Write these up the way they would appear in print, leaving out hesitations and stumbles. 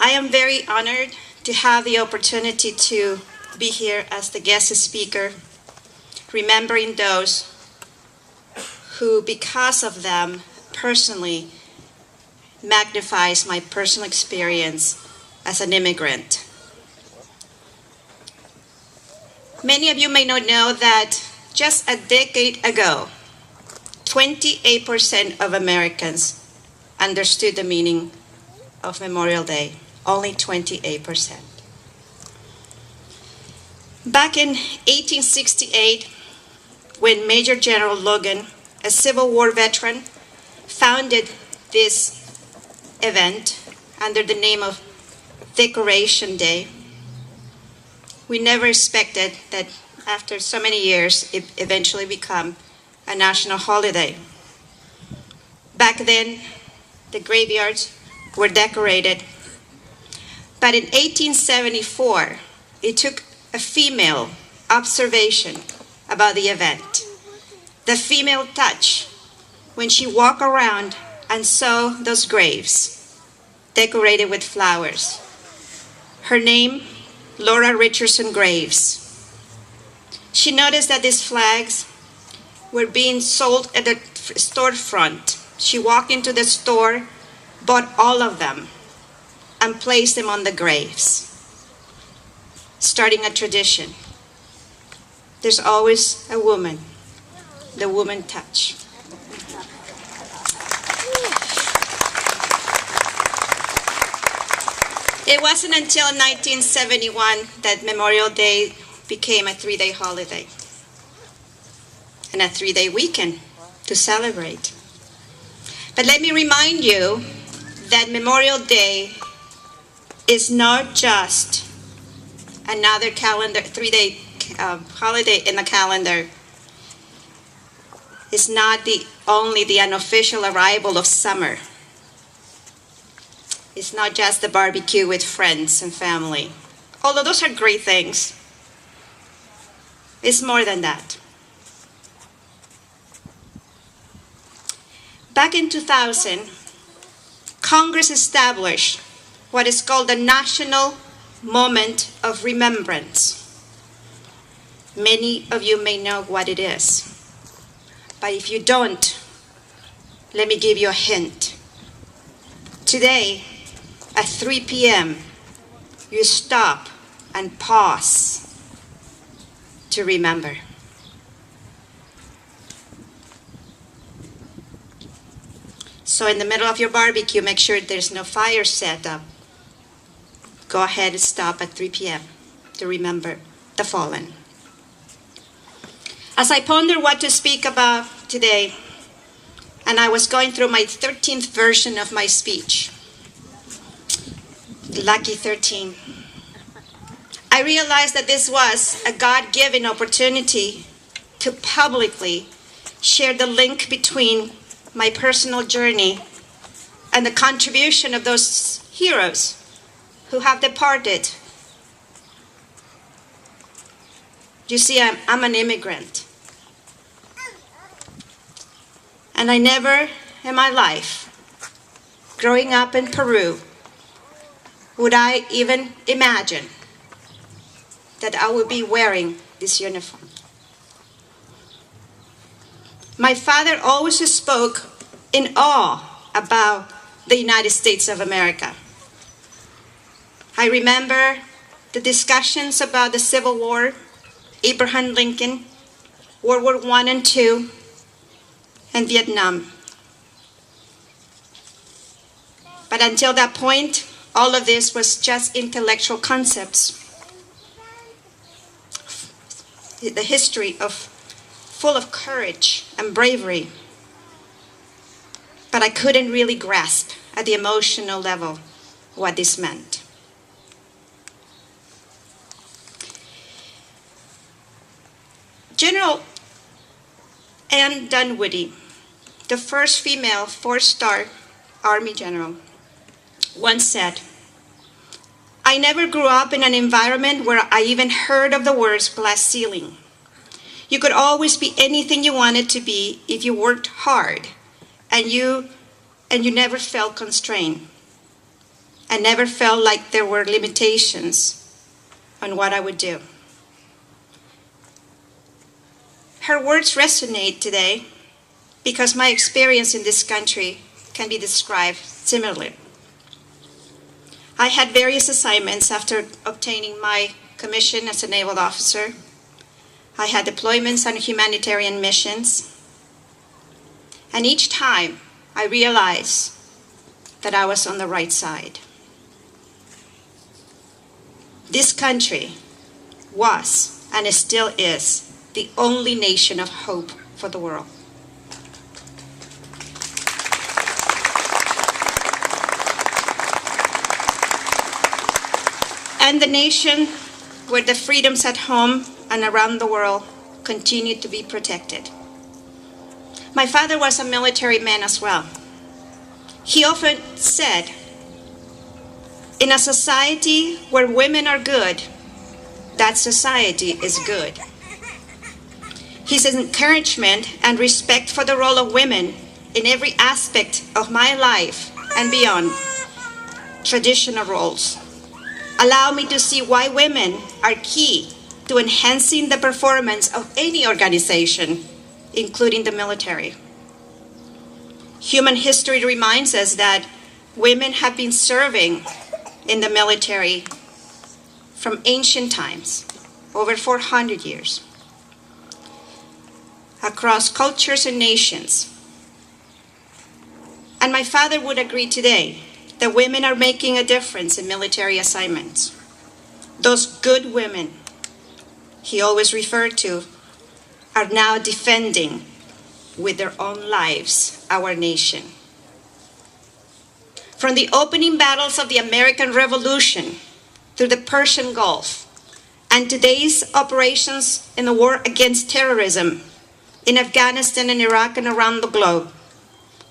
I am very honored to have the opportunity to be here as the guest speaker, remembering those who, because of them, personally magnifies my personal experience as an immigrant. Many of you may not know that just a decade ago, 28% of Americans understood the meaning of Memorial Day. Only 28%. Back in 1868, when Major General Logan, a Civil War veteran, founded this event under the name of Decoration Day, we never expected that after so many years it eventually become a national holiday. Back then, the graveyards were decorated. But in 1874, it took a female observation about the event. The female touch, when she walked around and saw those graves decorated with flowers. Her name, Laura Richardson Graves. She noticed that these flags were being sold at the storefront. She walked into the store, bought all of them, and placed them on the graves, starting a tradition. There's always a woman, the woman touch. It wasn't until 1971 that Memorial Day became a 3-day holiday and a 3-day weekend to celebrate. But let me remind you that Memorial Day is not just another calendar 3-day holiday in the calendar. It's not only the unofficial arrival of summer. It's not just the barbecue with friends and family. Although those are great things, it's more than that. Back in 2000, Congress established what is called the National Moment of Remembrance. Many of you may know what it is, but if you don't, let me give you a hint. Today, at 3 p.m., you stop and pause to remember. So in the middle of your barbecue, make sure there's no fire set up. Go ahead and stop at 3 p.m. to remember the fallen. As I ponder what to speak about today, and I was going through my 13th version of my speech, lucky 13, I realized that this was a God-given opportunity to publicly share the link between my personal journey and the contribution of those heroes who have departed. You see, I'm an immigrant. And I never in my life, growing up in Peru, would I even imagine that I would be wearing this uniform. My father always spoke in awe about the United States of America. I remember the discussions about the Civil War, Abraham Lincoln, World War I and II, and Vietnam. But until that point, all of this was just intellectual concepts. The history full of courage and bravery. But I couldn't really grasp at the emotional level what this meant. General Anne Dunwoody, the first female 4-star Army general, once said, "I never grew up in an environment where I even heard of the words glass ceiling. You could always be anything you wanted to be if you worked hard, and you never felt constrained. and never felt like there were limitations on what I would do. Her words resonate today because my experience in this country can be described similarly. I had various assignments after obtaining my commission as a naval officer. I had deployments on humanitarian missions. And each time I realized that I was on the right side. This country was and still is the only nation of hope for the world. And the nation where the freedoms at home and around the world continue to be protected. My father was a military man as well. He often said, in a society where women are good, that society is good. His encouragement and respect for the role of women in every aspect of my life and beyond traditional roles allow me to see why women are key to enhancing the performance of any organization, including the military. Human history reminds us that women have been serving in the military from ancient times, over 400 years, across cultures and nations. And my father would agree today that women are making a difference in military assignments. Those good women he always referred to are now defending with their own lives our nation. From the opening battles of the American Revolution through the Persian Gulf and today's operations in the war against terrorism in Afghanistan and Iraq and around the globe,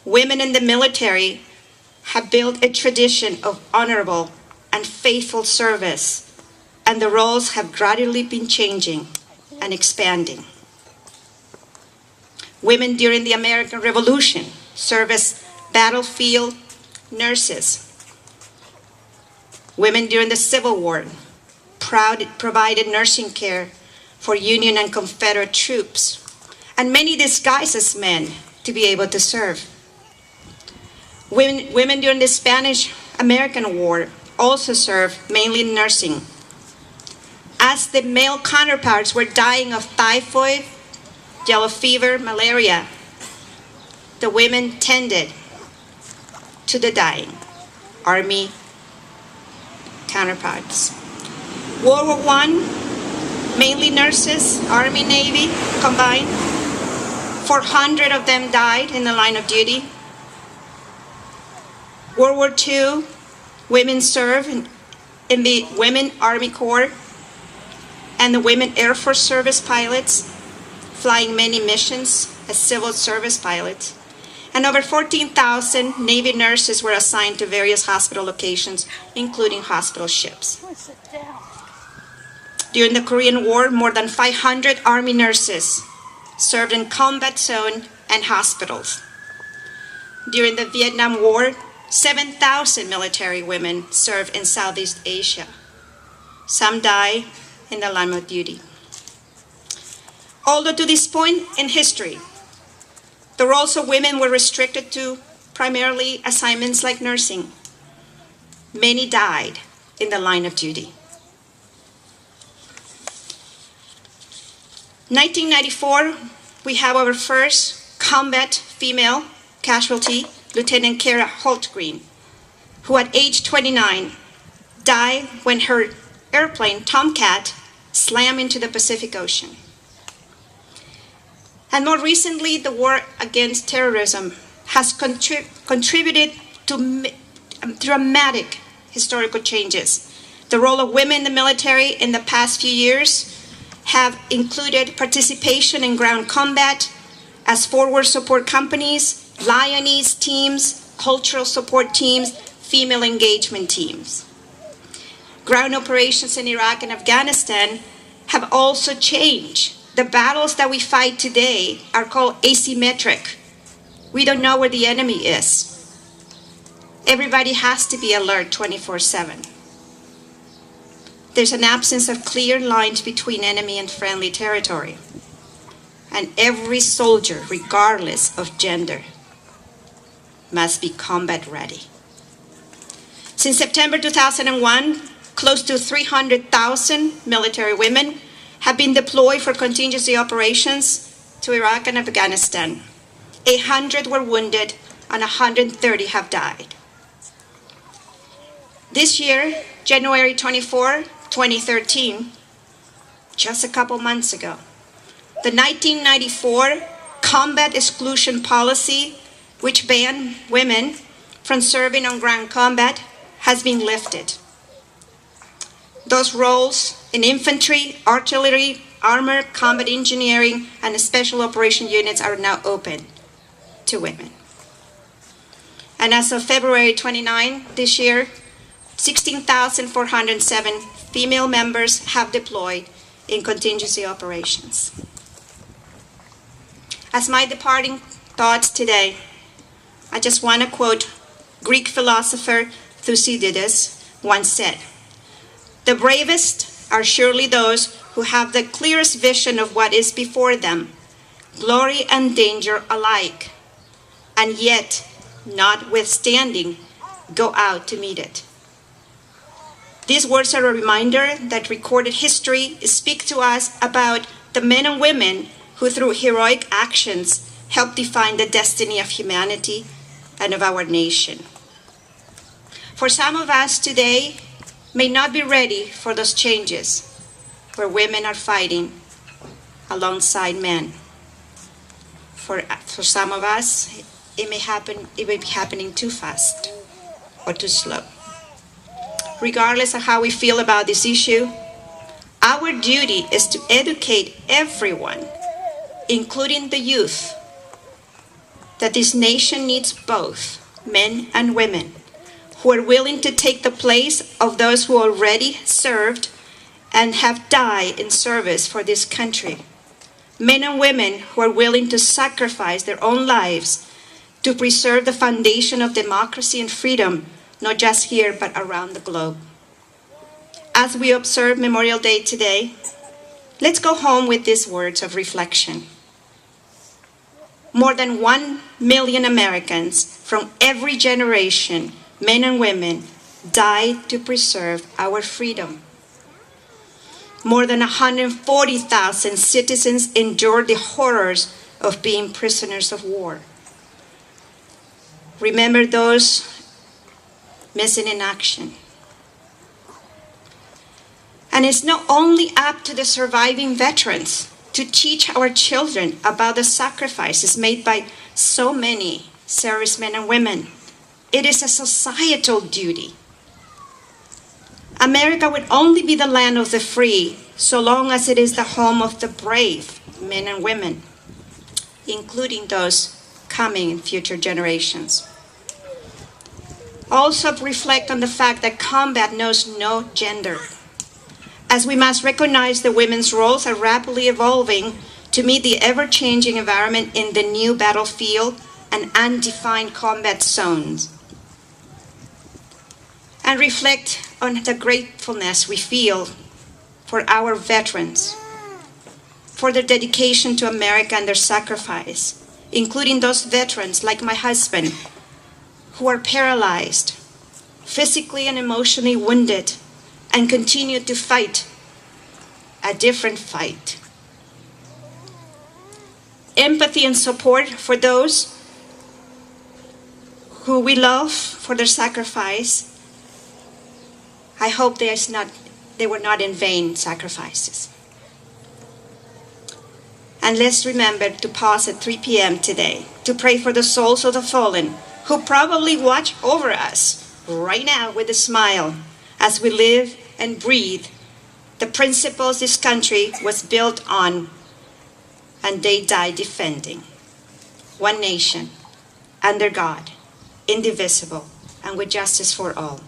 women in the military have built a tradition of honorable and faithful service, and the roles have gradually been changing and expanding. Women during the American Revolution served as battlefield nurses. Women during the Civil War provided nursing care for Union and Confederate troops, and many disguised as men to be able to serve. Women during the Spanish-American War also served mainly in nursing. As the male counterparts were dying of typhoid, yellow fever, malaria, the women tended to the dying Army counterparts. World War I, mainly nurses, Army, Navy combined. 400 of them died in the line of duty. World War II, women served in the Women Army Corps and the Women Air Force Service pilots, flying many missions as civil service pilots. And over 14,000 Navy nurses were assigned to various hospital locations, including hospital ships. During the Korean War, more than 500 Army nurses served in combat zone and hospitals. During the Vietnam War, 7,000 military women served in Southeast Asia. Some died in the line of duty. Although to this point in history, the roles of women were restricted to primarily assignments like nursing, many died in the line of duty. 1994, we have our first combat female casualty, Lieutenant Kara Holtgreen, who at age 29 died when her airplane, Tomcat, slammed into the Pacific Ocean. And more recently, the war against terrorism has contributed to dramatic historical changes. The role of women in the military in the past few years have included participation in ground combat as forward support companies, Lioness teams, cultural support teams, female engagement teams. Ground operations in Iraq and Afghanistan have also changed. The battles that we fight today are called asymmetric. We don't know where the enemy is. Everybody has to be alert 24/7. There's an absence of clear lines between enemy and friendly territory. And every soldier, regardless of gender, must be combat ready. Since September 2001, close to 300,000 military women have been deployed for contingency operations to Iraq and Afghanistan. 800 were wounded and 130 have died. This year, January 24, 2013, just a couple months ago, the 1994 Combat Exclusion Policy, which banned women from serving on ground combat, has been lifted. Those roles in infantry, artillery, armor, combat engineering, and special operation units are now open to women. And as of February 29 this year, 16,407 female members have deployed in contingency operations. As my departing thoughts today, I just want to quote Greek philosopher Thucydides once said, "The bravest are surely those who have the clearest vision of what is before them, glory and danger alike, and yet, notwithstanding, go out to meet it." These words are a reminder that recorded history speaks to us about the men and women who through heroic actions helped define the destiny of humanity and of our nation. For some of us today may not be ready for those changes where women are fighting alongside men. For some of us, it may be happening too fast or too slow. Regardless of how we feel about this issue, our duty is to educate everyone, including the youth, that this nation needs both men and women who are willing to take the place of those who already served and have died in service for this country. Men and women who are willing to sacrifice their own lives to preserve the foundation of democracy and freedom, not just here, but around the globe. As we observe Memorial Day today, let's go home with these words of reflection. More than 1 million Americans from every generation, men and women, died to preserve our freedom. More than 140,000 citizens endured the horrors of being prisoners of war. Remember those missing in action. And it's not only up to the surviving veterans to teach our children about the sacrifices made by so many servicemen and women. It is a societal duty. America would only be the land of the free so long as it is the home of the brave men and women, including those coming in future generations. Also reflect on the fact that combat knows no gender, as we must recognize that women's roles are rapidly evolving to meet the ever-changing environment in the new battlefield and undefined combat zones. And reflect on the gratefulness we feel for our veterans, for their dedication to America and their sacrifice, including those veterans like my husband, who are paralyzed, physically and emotionally wounded, and continue to fight a different fight. Empathy and support for those who we love for their sacrifice. I hope they were not in vain sacrifices. And let's remember to pause at 3 p.m. today to pray for the souls of the fallen who probably watch over us right now with a smile as we live and breathe the principles this country was built on, and they died defending. One nation, under God, indivisible, and with justice for all.